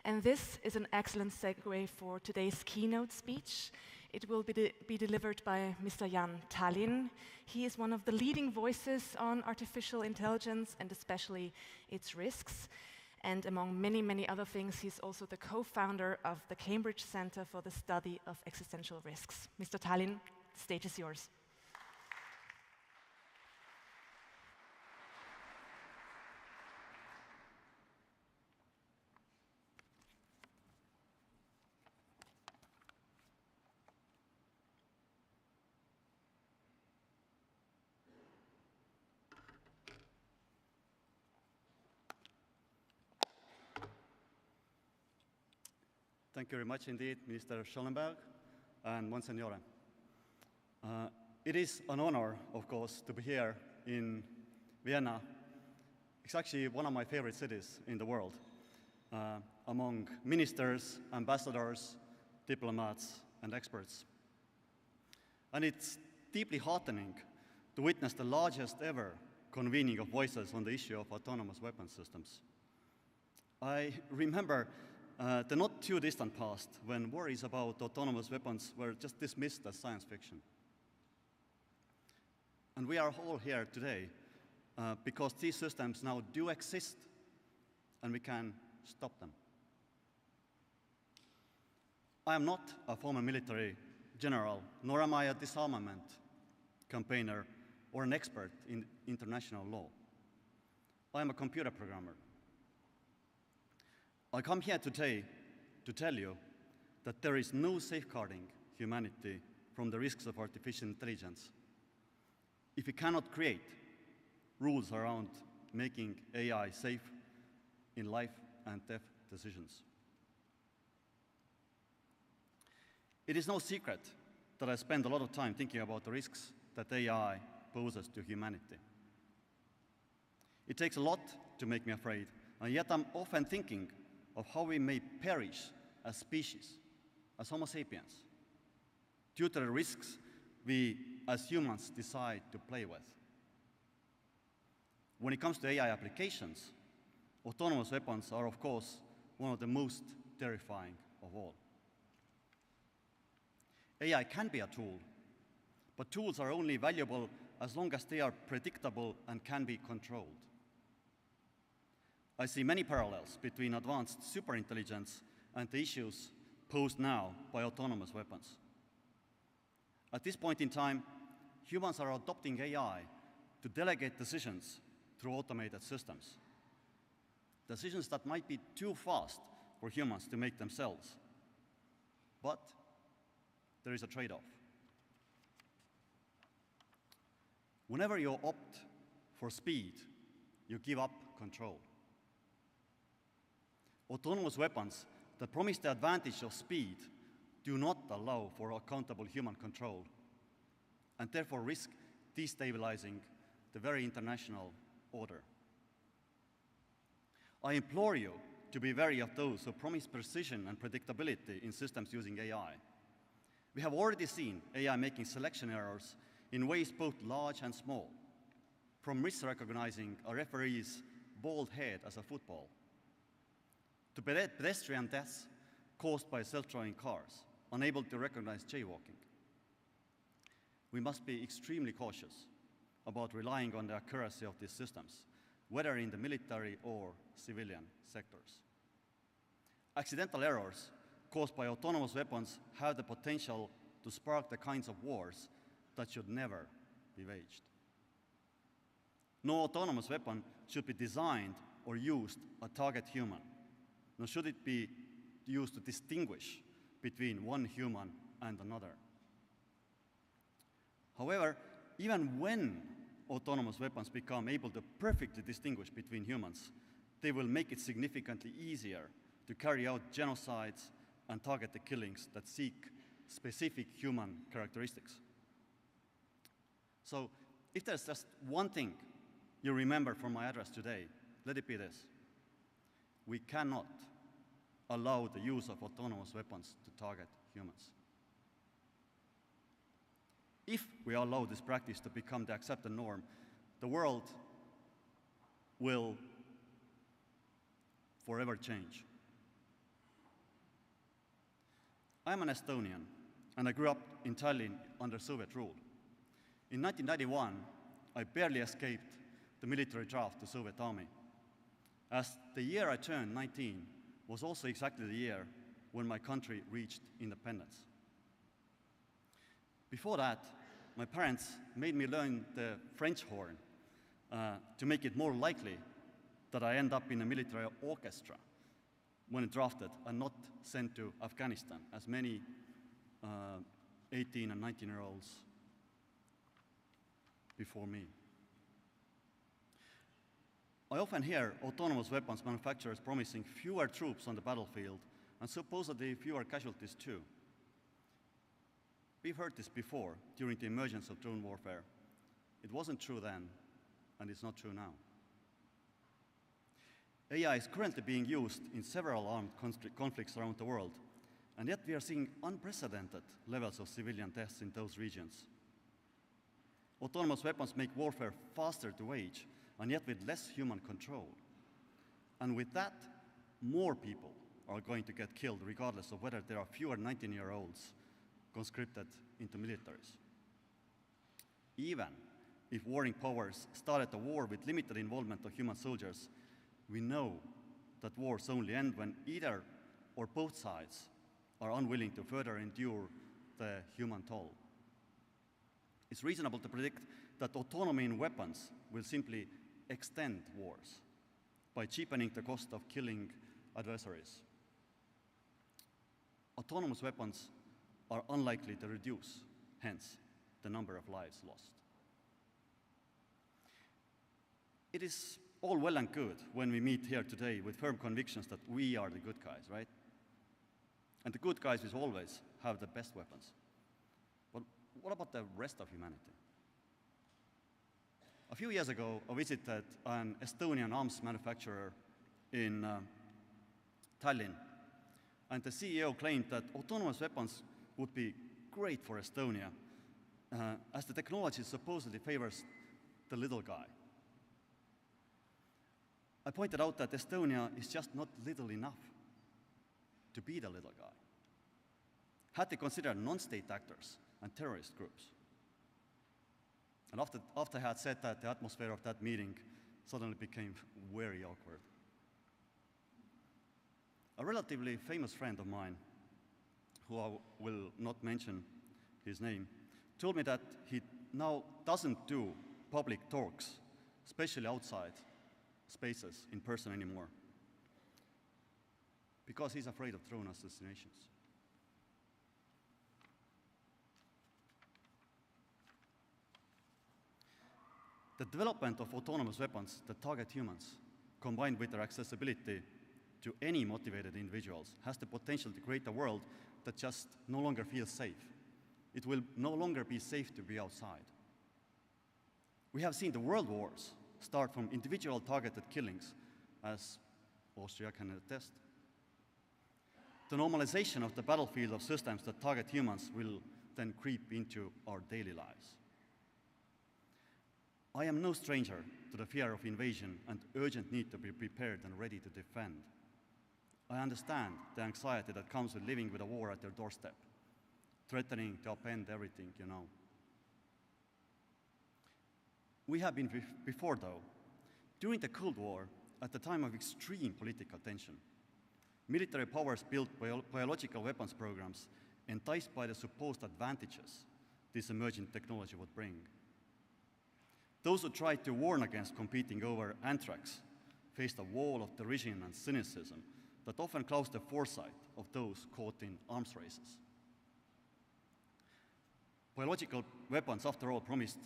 And this is an excellent segue for today's keynote speech. It will be delivered by Mr. Jaan Tallinn. He is one of the leading voices on artificial intelligence and especially its risks. And among many, many other things, he's also the co-founder of the Cambridge Center for the Study of Existential Risks. Mr. Tallinn, the stage is yours. Thank you very much indeed, Minister Schollenberg and Monsignore. It is an honor, of course, to be here in Vienna. It's actually one of my favorite cities in the world, among ministers, ambassadors, diplomats, and experts. And it's deeply heartening to witness the largest ever convening of voices on the issue of autonomous weapons systems. I remember the not too distant past when worries about autonomous weapons were just dismissed as science fiction. And we are all here today because these systems now do exist and we can stop them. I am not a former military general, nor am I a disarmament campaigner or an expert in international law. I am a computer programmer. I come here today to tell you that there is no safeguarding humanity from the risks of artificial intelligence if we cannot create rules around making AI safe in life and death decisions. It is no secret that I spend a lot of time thinking about the risks that AI poses to humanity. It takes a lot to make me afraid, and yet I'm often thinking of how we may perish as species, as Homo sapiens, due to the risks we as humans decide to play with. When it comes to AI applications, autonomous weapons are, of course, one of the most terrifying of all. AI can be a tool, but tools are only valuable as long as they are predictable and can be controlled. I see many parallels between advanced superintelligence and the issues posed now by autonomous weapons. At this point in time, humans are adopting AI to delegate decisions through automated systems. Decisions that might be too fast for humans to make themselves. But there is a trade-off. Whenever you opt for speed, you give up control. Autonomous weapons that promise the advantage of speed do not allow for accountable human control and therefore risk destabilizing the very international order. I implore you to be wary of those who promise precision and predictability in systems using AI. We have already seen AI making selection errors in ways both large and small, from misrecognizing a referee's bald head as a football, to pedestrian deaths caused by self-driving cars, unable to recognize jaywalking. We must be extremely cautious about relying on the accuracy of these systems, whether in the military or civilian sectors. Accidental errors caused by autonomous weapons have the potential to spark the kinds of wars that should never be waged. No autonomous weapon should be designed or used to target human, nor should it be used to distinguish between one human and another. However, even when autonomous weapons become able to perfectly distinguish between humans, they will make it significantly easier to carry out genocides and target the killings that seek specific human characteristics. So, if there's just one thing you remember from my address today, let it be this. We cannot allow the use of autonomous weapons to target humans. If we allow this practice to become the accepted norm, the world will forever change. I'm an Estonian, and I grew up in Tallinn under Soviet rule. In 1991, I barely escaped the military draft to Soviet army, as the year I turned 19 was also exactly the year when my country reached independence. Before that, my parents made me learn the French horn to make it more likely that I end up in a military orchestra when drafted and not sent to Afghanistan, as many 18 and 19-year-olds before me. I often hear autonomous weapons manufacturers promising fewer troops on the battlefield and supposedly fewer casualties too. We've heard this before during the emergence of drone warfare. It wasn't true then, and it's not true now. AI is currently being used in several armed conflicts around the world, and yet we are seeing unprecedented levels of civilian deaths in those regions. Autonomous weapons make warfare faster to wage, and yet with less human control. And with that, more people are going to get killed, regardless of whether there are fewer 19-year-olds conscripted into militaries. Even if warring powers started a war with limited involvement of human soldiers, we know that wars only end when either or both sides are unwilling to further endure the human toll. It's reasonable to predict that autonomy in weapons will simply extend wars by cheapening the cost of killing adversaries. Autonomous weapons are unlikely to reduce, hence, the number of lives lost. It is all well and good when we meet here today with firm convictions that we are the good guys, right? And the good guys will always have the best weapons. But what about the rest of humanity? A few years ago, I visited an Estonian arms manufacturer in Tallinn, and the CEO claimed that autonomous weapons would be great for Estonia, as the technology supposedly favors the little guy. I pointed out that Estonia is just not little enough to be the little guy. Had to consider non-state actors and terrorist groups. And after I had said that, the atmosphere of that meeting suddenly became very awkward. A relatively famous friend of mine, who I will not mention his name, told me that he now doesn't do public talks, especially outside spaces in person anymore, because he's afraid of drone assassinations. The development of autonomous weapons that target humans, combined with their accessibility to any motivated individuals, has the potential to create a world that just no longer feels safe. It will no longer be safe to be outside. We have seen the world wars start from individual targeted killings, as Austria can attest. The normalization of the battlefield of systems that target humans will then creep into our daily lives. I am no stranger to the fear of invasion and urgent need to be prepared and ready to defend. I understand the anxiety that comes with living with a war at your doorstep, threatening to upend everything you know. We have been before, though. During the Cold War, at the time of extreme political tension, military powers built biological weapons programs enticed by the supposed advantages this emerging technology would bring. Those who tried to warn against competing over anthrax faced a wall of derision and cynicism that often clouds the foresight of those caught in arms races. Biological weapons, after all, promised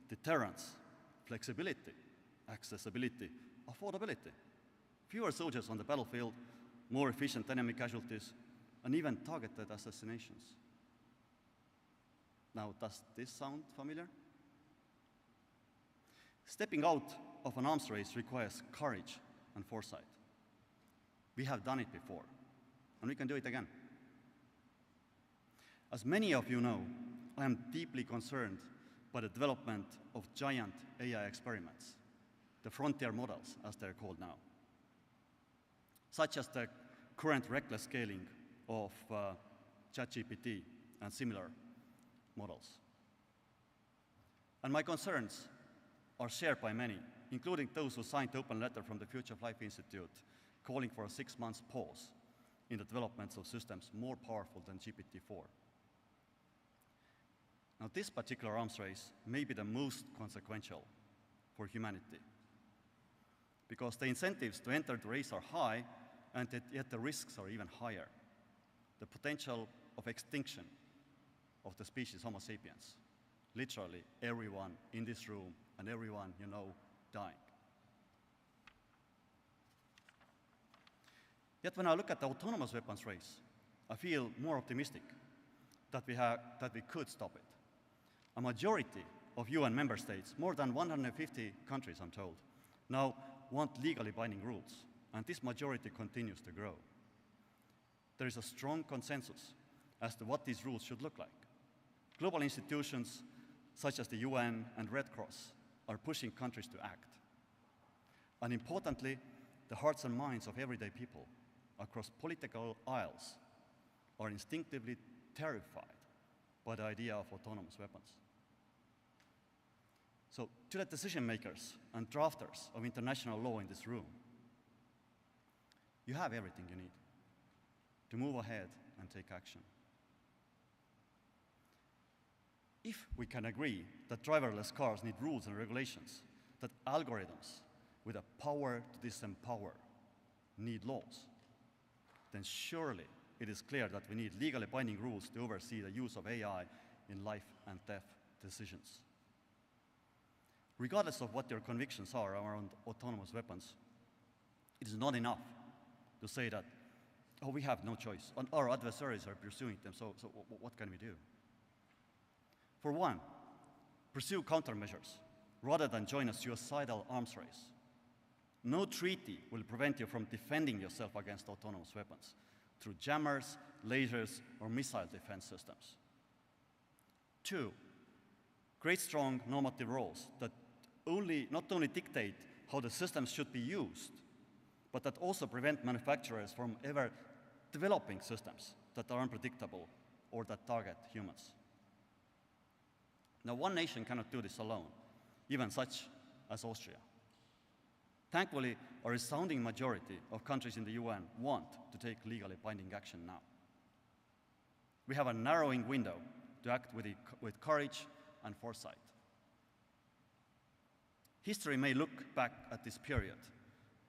deterrence, flexibility, accessibility, affordability, fewer soldiers on the battlefield, more efficient enemy casualties, and even targeted assassinations. Now, does this sound familiar? Stepping out of an arms race requires courage and foresight. We have done it before, and we can do it again. As many of you know, I am deeply concerned by the development of giant AI experiments, the frontier models, as they're called now, such as the current reckless scaling of ChatGPT and similar models. And my concerns are shared by many, including those who signed the open letter from the Future of Life Institute, calling for a 6-month pause in the developments of systems more powerful than GPT-4. Now, this particular arms race may be the most consequential for humanity, because the incentives to enter the race are high, and yet the risks are even higher. The potential of extinction of the species Homo sapiens, literally everyone in this room and everyone you know dying. Yet when I look at the autonomous weapons race, I feel more optimistic that we could stop it. A majority of UN member states, more than 150 countries I'm told, now want legally binding rules, and this majority continues to grow. There is a strong consensus as to what these rules should look like. Global institutions such as the UN and Red Cross are pushing countries to act. And importantly, the hearts and minds of everyday people across political aisles are instinctively terrified by the idea of autonomous weapons. So, to the decision makers and drafters of international law in this room, you have everything you need to move ahead and take action. If we can agree that driverless cars need rules and regulations, that algorithms with a power to disempower need laws, then surely it is clear that we need legally binding rules to oversee the use of AI in life and death decisions. Regardless of what your convictions are around autonomous weapons, it is not enough to say that, oh, we have no choice, and our adversaries are pursuing them, so what can we do? For one, pursue countermeasures rather than join a suicidal arms race. No treaty will prevent you from defending yourself against autonomous weapons through jammers, lasers, or missile defense systems. Two, create strong normative rules that not only dictate how the systems should be used, but that also prevent manufacturers from ever developing systems that are unpredictable or that target humans. Now, one nation cannot do this alone, even such as Austria. Thankfully, a resounding majority of countries in the UN want to take legally binding action now. We have a narrowing window to act with courage and foresight. History may look back at this period,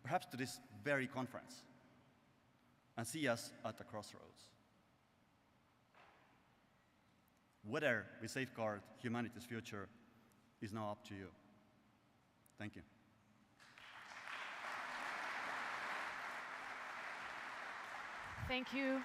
perhaps to this very conference, and see us at a crossroads. Whether we safeguard humanity's future is now up to you. Thank you. Thank you.